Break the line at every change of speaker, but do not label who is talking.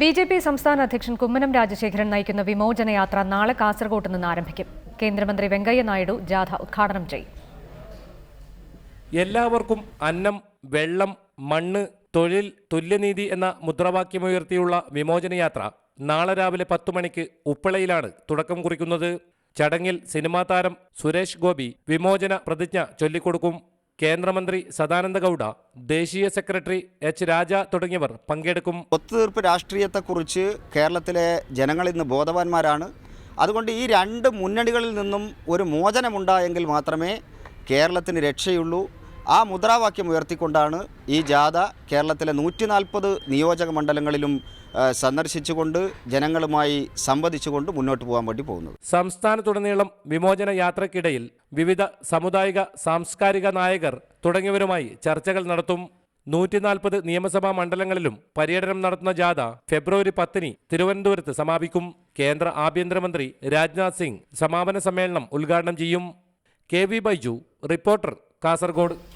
BJP. സംസ്ഥാന അധ്യക്ഷൻ കുമ്മനം രാജശേഖരൻ നയിക്കുന്ന വിമോചന യാത്ര നാളെ കാസർഗോട്ട് നിന്ന് ആരംഭിക്കും. കേന്ദ്രമന്ത്രി വെങ്കയ്യ നായിഡു ജാഥ ഉദ്ഘാടനം ചെയ്യും.
എല്ലാവർക്കും അന്നം, വെള്ളം, മണ്ണ്, തൊഴിൽ, തുല്യനീതി എന്ന മുദ്രാവാക്യമുയർത്തിയുള്ള വിമോചനയാത്ര നാളെ രാവിലെ 10 മണിക്ക് ഉപ്പളയിലാണ് തുടക്കം കുറിക്കുന്നത്. ചടങ്ങിൽ സിനിമാ താരം സുരേഷ് ഗോപി വിമോചന പ്രതിജ്ഞ ചൊല്ലിക്കൊടുക്കും. കേന്ദ്രമന്ത്രി സദാനന്ദ ഗൗഡ, ദേശീയ സെക്രട്ടറി എച്ച് രാജ തുടങ്ങിയവർ പങ്കെടുക്കും.
ഒത്തുതീർപ്പ് രാഷ്ട്രീയത്തെക്കുറിച്ച് കേരളത്തിലെ ജനങ്ങൾ ഇന്ന് ബോധവാന്മാരാണ്. അതുകൊണ്ട് ഈ രണ്ട് മുന്നണികളിൽ നിന്നും ഒരു മോചനമുണ്ടായെങ്കിൽ മാത്രമേ കേരളത്തിന് രക്ഷയുള്ളൂ. ആ മുദ്രാവാക്യം ഉയർത്തിക്കൊണ്ടാണ് ഈ ജാഥ കേരളത്തിലെ 140 നിയോജക മണ്ഡലങ്ങളിലും സന്ദർശിച്ചുകൊണ്ട് ജനങ്ങളുമായി സംവദിച്ചുകൊണ്ട് മുന്നോട്ട് പോകാൻ വേണ്ടി പോകുന്നത്.
സംസ്ഥാനത്തുടനീളം വിമോചന യാത്രയ്ക്കിടയിൽ വിവിധ സാമുദായിക സാംസ്കാരിക നായകർ തുടങ്ങിയവരുമായി ചർച്ചകൾ നടത്തും. 140 നിയമസഭാ മണ്ഡലങ്ങളിലും പര്യടനം നടത്തുന്ന ജാഥ ഫെബ്രുവരി 10 തിരുവനന്തപുരത്ത് സമാപിക്കും. കേന്ദ്ര ആഭ്യന്തരമന്ത്രി രാജ്നാഥ് സിംഗ് സമാപന സമ്മേളനം ഉദ്ഘാടനം ചെയ്യും. KV Baiju, reporter, Kasaragod.